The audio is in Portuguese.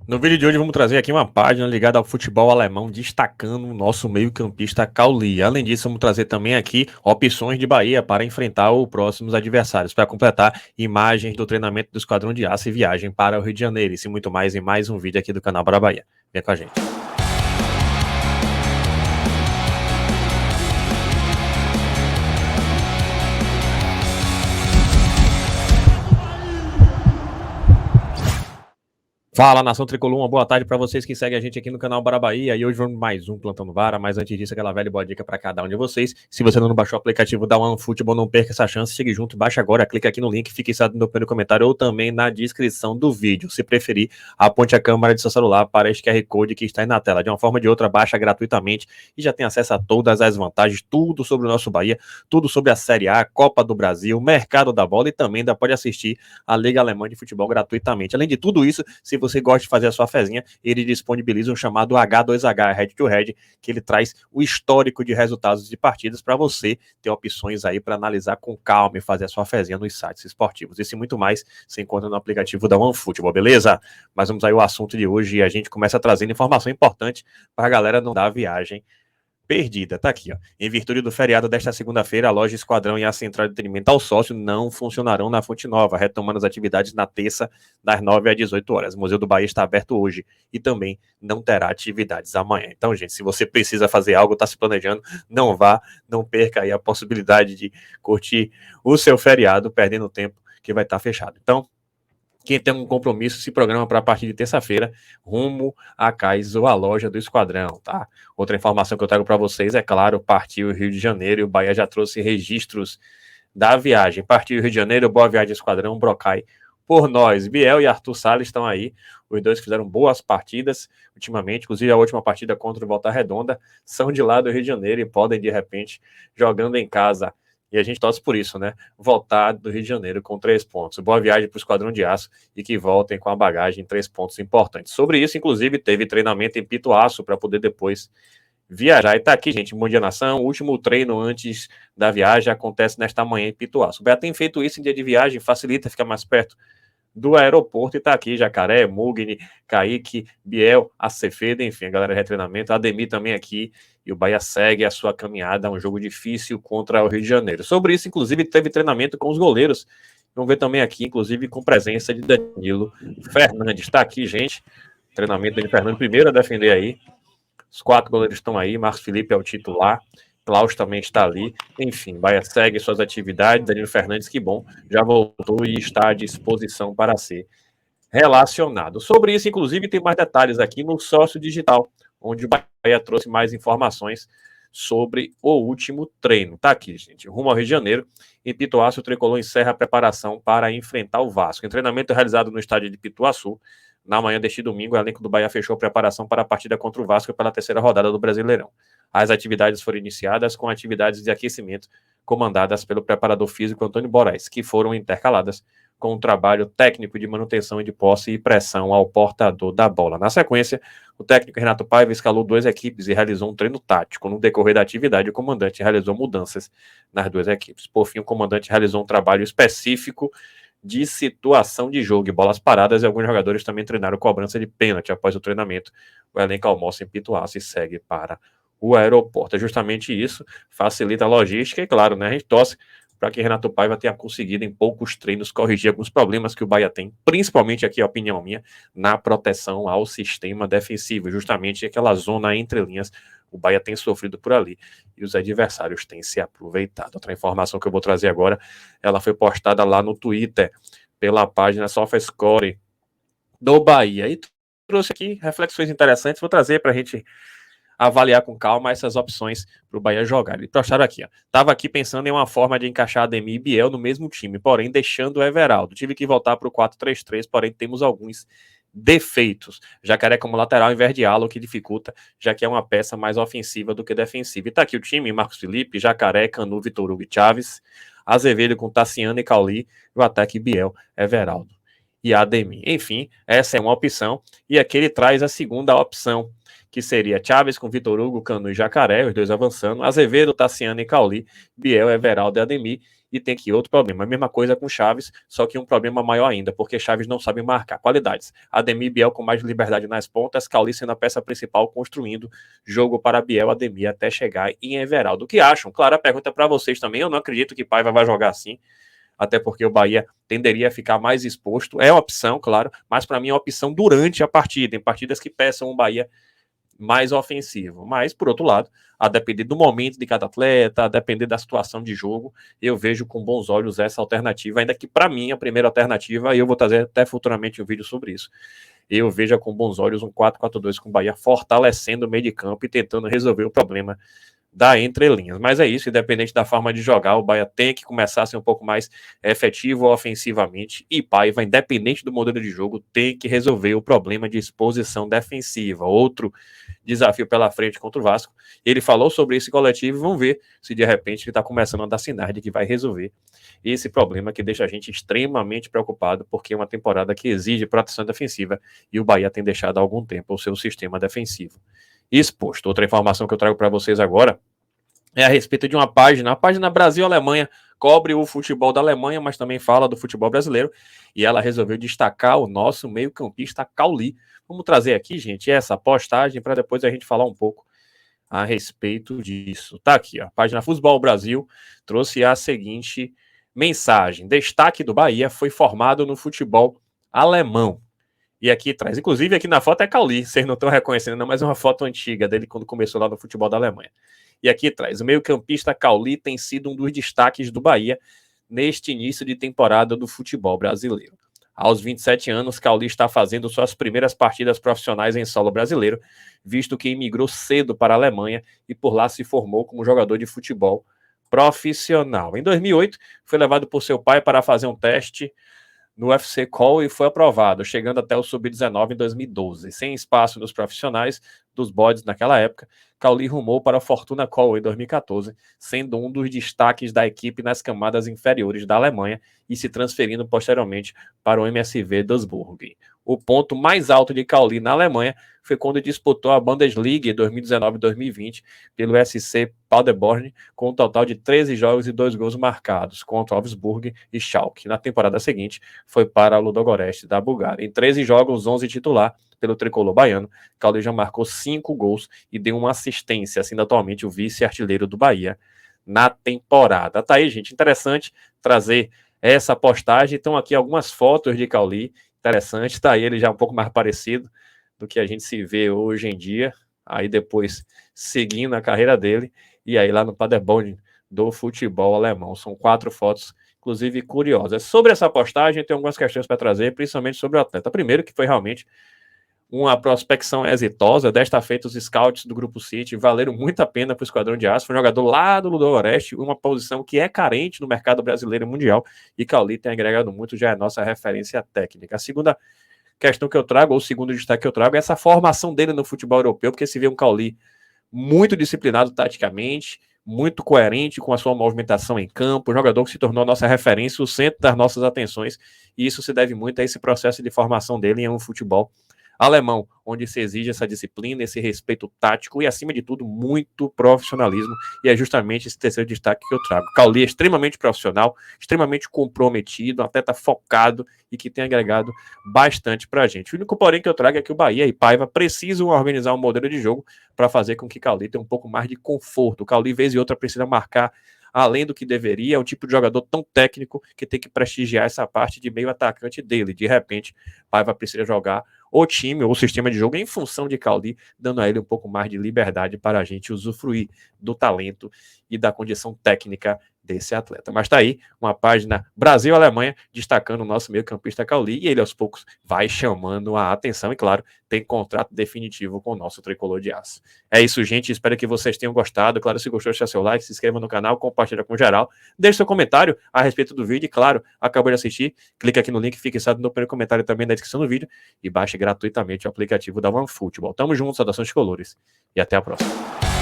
No vídeo de hoje vamos trazer aqui uma página ligada ao futebol alemão, destacando o nosso meio-campista Cauli. Além disso, vamos trazer também aqui opções de Bahia para enfrentar os próximos adversários, para completar imagens do treinamento do Esquadrão de Aço e viagem para o Rio de Janeiro. Isso e muito mais em mais um vídeo aqui do canal Bora Bahia. Vem com a gente. Fala, nação tricolor, uma boa tarde para vocês que seguem a gente aqui no canal Bora Bahia. E hoje vamos mais um Plantando Vara, mas antes disso, aquela velha boa dica para cada um de vocês. Se você não baixou o aplicativo da OneFootball, não perca essa chance, chegue junto, baixa agora, clica aqui no link, fique fixado no primeiro comentário ou também na descrição do vídeo. Se preferir, aponte a câmera de seu celular para este QR Code que está aí na tela. De uma forma ou de outra, baixa gratuitamente e já tem acesso a todas as vantagens, tudo sobre o nosso Bahia, tudo sobre a Série A, Copa do Brasil, mercado da bola e também ainda pode assistir a Liga Alemã de Futebol gratuitamente. Além de tudo isso, se você gosta de fazer a sua fezinha, ele disponibiliza um chamado H2H, Head to Head, que ele traz o histórico de resultados de partidas para você ter opções aí para analisar com calma e fazer a sua fezinha nos sites esportivos. Isso e muito mais se encontra no aplicativo da OneFootball, beleza? Mas vamos aí ao assunto de hoje e a gente começa trazendo informação importante para a galera não dar a viagem perdida. Tá aqui, ó. Em virtude do feriado desta segunda-feira, a loja Esquadrão e a Central de Atendimento ao Sócio não funcionarão na Fonte Nova, retomando as atividades na terça, das 9 às 18 horas. O Museu do Bahia está aberto hoje e também não terá atividades amanhã. Então, gente, se você precisa fazer algo, está se planejando, não vá, não perca aí a possibilidade de curtir o seu feriado, perdendo tempo que vai estar fechado. Então, quem tem um compromisso se programa para a partir de terça-feira, rumo à CAIS ou à loja do Esquadrão, tá? Outra informação que eu trago para vocês, é claro, partiu o Rio de Janeiro e o Bahia já trouxe registros da viagem. Partiu o Rio de Janeiro, boa viagem Esquadrão, Brocai por nós. Biel e Arthur Salles estão aí, os dois fizeram boas partidas ultimamente, inclusive a última partida contra o Volta Redonda, são de lá do Rio de Janeiro e podem, de repente, jogando em casa, e a gente torce por isso, né? Voltar do Rio de Janeiro com 3 pontos. Boa viagem para o Esquadrão de Aço e que voltem com a bagagem 3 pontos importantes. Sobre isso, inclusive, teve treinamento em Pituaço para poder depois viajar. E tá aqui, gente, Bom Dia Nação. O último treino antes da viagem acontece nesta manhã em Pituaço. O Beto tem feito isso em dia de viagem, facilita, fica mais perto do aeroporto e tá aqui, Jacaré, Mugni, Kaique, Biel, Acefeda, enfim, a galera de treinamento, Ademir também aqui, e o Bahia segue a sua caminhada, um jogo difícil contra o Rio de Janeiro. Sobre isso, inclusive, teve treinamento com os goleiros, vamos ver também aqui, inclusive, com presença de Danilo Fernandes. Tá aqui, gente, treinamento de Fernando, primeiro a defender aí, os 4 goleiros estão aí, Marcos Felipe é o titular, Klaus também está ali. Enfim, Bahia segue suas atividades. Danilo Fernandes, que bom, já voltou e está à disposição para ser relacionado. Sobre isso, inclusive, tem mais detalhes aqui no Sócio Digital, onde o Bahia trouxe mais informações sobre o último treino. Tá aqui, gente. Rumo ao Rio de Janeiro, em Pituaçu, o Tricolor encerra a preparação para enfrentar o Vasco. Em treinamento realizado no estádio de Pituaçu, na manhã deste domingo, o elenco do Bahia fechou a preparação para a partida contra o Vasco pela terceira rodada do Brasileirão. As atividades foram iniciadas com atividades de aquecimento comandadas pelo preparador físico Antônio Moraes, que foram intercaladas com um trabalho técnico de manutenção de posse e pressão ao portador da bola. Na sequência, o técnico Renato Paiva escalou 2 equipes e realizou um treino tático. No decorrer da atividade, o comandante realizou mudanças nas 2 equipes. Por fim, o comandante realizou um trabalho específico de situação de jogo e bolas paradas, e alguns jogadores também treinaram cobrança de pênalti. Após o treinamento, o elenco almoça em Pituaçu e segue para o aeroporto. É justamente isso, facilita a logística e, claro, né, a gente torce para que Renato Paiva tenha conseguido, em poucos treinos, corrigir alguns problemas que o Bahia tem, principalmente aqui, a opinião minha, na proteção ao sistema defensivo, justamente aquela zona entre linhas, o Bahia tem sofrido por ali e os adversários têm se aproveitado. Outra informação que eu vou trazer agora, ela foi postada lá no Twitter, pela página SofaScore do Bahia, e trouxe aqui reflexões interessantes, vou trazer para a gente avaliar com calma essas opções para o Bahia jogar. Ele postaram aqui, ó. Tava aqui pensando em uma forma de encaixar Ademir e Biel no mesmo time, porém deixando o Everaldo. Tive que voltar para o 4-3-3, porém temos alguns defeitos. Jacaré como lateral em vez de ala, o que dificulta, já que é uma peça mais ofensiva do que defensiva. E tá aqui o time, Marcos Felipe, Jacaré, Canu, Vitor Hugo e Chaves, Azevedo com Tassiano e Cauli, o ataque Biel, Everaldo e Ademir. Enfim, essa é uma opção, e aqui ele traz a segunda opção, que seria Chaves com Vitor Hugo, Canu e Jacaré, os dois avançando, Azevedo, Tassiano e Cauli, Biel, Everaldo e Ademir, e tem aqui outro problema. A mesma coisa com Chaves, só que um problema maior ainda, porque Chaves não sabe marcar qualidades. Ademir e Biel com mais liberdade nas pontas, Cauli sendo a peça principal, construindo jogo para Biel, Ademir, até chegar em Everaldo. O que acham? Claro, a pergunta para vocês também. Eu não acredito que Paiva vai jogar assim, até porque o Bahia tenderia a ficar mais exposto. É uma opção, claro, mas para mim é uma opção durante a partida, em partidas que peçam o Bahia mais ofensivo. Mas, por outro lado, a depender do momento de cada atleta, a depender da situação de jogo, eu vejo com bons olhos essa alternativa, ainda que para mim a primeira alternativa, e eu vou trazer até futuramente um vídeo sobre isso, eu vejo com bons olhos um 4-4-2 com o Bahia fortalecendo o meio de campo e tentando resolver o problema da entrelinhas. Mas é isso, independente da forma de jogar, o Bahia tem que começar a ser um pouco mais efetivo ofensivamente, e Paiva, independente do modelo de jogo, tem que resolver o problema de exposição defensiva. Outro desafio pela frente contra o Vasco. Ele falou sobre esse coletivo e vamos ver se de repente ele está começando a dar sinais de que vai resolver esse problema que deixa a gente extremamente preocupado, porque é uma temporada que exige proteção defensiva e o Bahia tem deixado há algum tempo o seu sistema defensivo exposto. Outra informação que eu trago para vocês agora é a respeito de uma página, a página Brasil-Alemanha, cobre o futebol da Alemanha, mas também fala do futebol brasileiro, e ela resolveu destacar o nosso meio-campista Cauli. Vamos trazer aqui, gente, essa postagem para depois a gente falar um pouco a respeito disso. Tá aqui, ó, a página Futebol Brasil trouxe a seguinte mensagem: destaque do Bahia foi formado no futebol alemão. E aqui traz, inclusive aqui na foto é Cauli, vocês não estão reconhecendo, não, mas é uma foto antiga dele quando começou lá no futebol da Alemanha. E aqui traz, o meio-campista Cauli tem sido um dos destaques do Bahia neste início de temporada do futebol brasileiro. Aos 27 anos, Cauli está fazendo suas primeiras partidas profissionais em solo brasileiro, visto que imigrou cedo para a Alemanha e por lá se formou como jogador de futebol profissional. Em 2008, foi levado por seu pai para fazer um teste no UFC Call e foi aprovado, chegando até o Sub-19 em 2012. Sem espaço nos profissionais dos bodes naquela época, Cauli rumou para a Fortuna Call em 2014, sendo um dos destaques da equipe nas camadas inferiores da Alemanha e se transferindo posteriormente para o MSV Duisburg. O ponto mais alto de Cauli na Alemanha foi quando disputou a Bundesliga em 2019-2020 pelo SC Paderborn, com um total de 13 jogos e 2 gols marcados contra Augsburg e Schalke. Na temporada seguinte, foi para o Ludogorets da Bulgária. Em 13 jogos, 11 titular pelo tricolor baiano, Cauli já marcou 5 gols e deu uma assistência, sendo atualmente o vice-artilheiro do Bahia na temporada. Tá aí, gente, interessante trazer essa postagem. Então aqui algumas fotos de Cauli, interessante, tá aí ele já um pouco mais parecido do que a gente se vê hoje em dia, aí depois seguindo a carreira dele, e aí lá no Paderborn do futebol alemão. São 4 fotos, inclusive curiosas. Sobre essa postagem, tem algumas questões para trazer, principalmente sobre o atleta. Primeiro, que foi realmente uma prospecção exitosa. Desta feita, os scouts do Grupo City valeram muito a pena para o Esquadrão de Aço. Foi um jogador lá do Ludogorets, uma posição que é carente no mercado brasileiro e mundial, e Cauli tem agregado muito, já é a nossa referência técnica. A segunda questão que eu trago, ou o segundo destaque que eu trago, é essa formação dele no futebol europeu, porque se vê um Cauli muito disciplinado taticamente, muito coerente com a sua movimentação em campo, um jogador que se tornou a nossa referência, o centro das nossas atenções, e isso se deve muito a esse processo de formação dele em um futebol alemão, onde se exige essa disciplina, esse respeito tático e, acima de tudo, muito profissionalismo, e é justamente esse terceiro destaque que eu trago. Cauli é extremamente profissional, extremamente comprometido, um atleta focado e que tem agregado bastante pra gente. O único porém que eu trago é que o Bahia e Paiva precisam organizar um modelo de jogo para fazer com que Cauli tenha um pouco mais de conforto. O Cauli, vez e outra, precisa marcar além do que deveria, é um tipo de jogador tão técnico que tem que prestigiar essa parte de meio atacante dele. De repente, Paiva precisa jogar o time ou o sistema de jogo em função de Cauli, dando a ele um pouco mais de liberdade para a gente usufruir do talento e da condição técnica desse atleta. Mas tá aí uma página Brasil-Alemanha destacando o nosso meio-campista Cauli, e ele aos poucos vai chamando a atenção e, claro, tem contrato definitivo com o nosso tricolor de aço. É isso, gente, espero que vocês tenham gostado. Claro, se gostou, deixa seu like, se inscreva no canal, compartilha com geral, deixe seu comentário a respeito do vídeo e, claro, acabou de assistir, clica aqui no link fixado no primeiro comentário também na descrição do vídeo e baixe gratuitamente o aplicativo da OneFootball. Tamo junto, saudações de colores e até a próxima.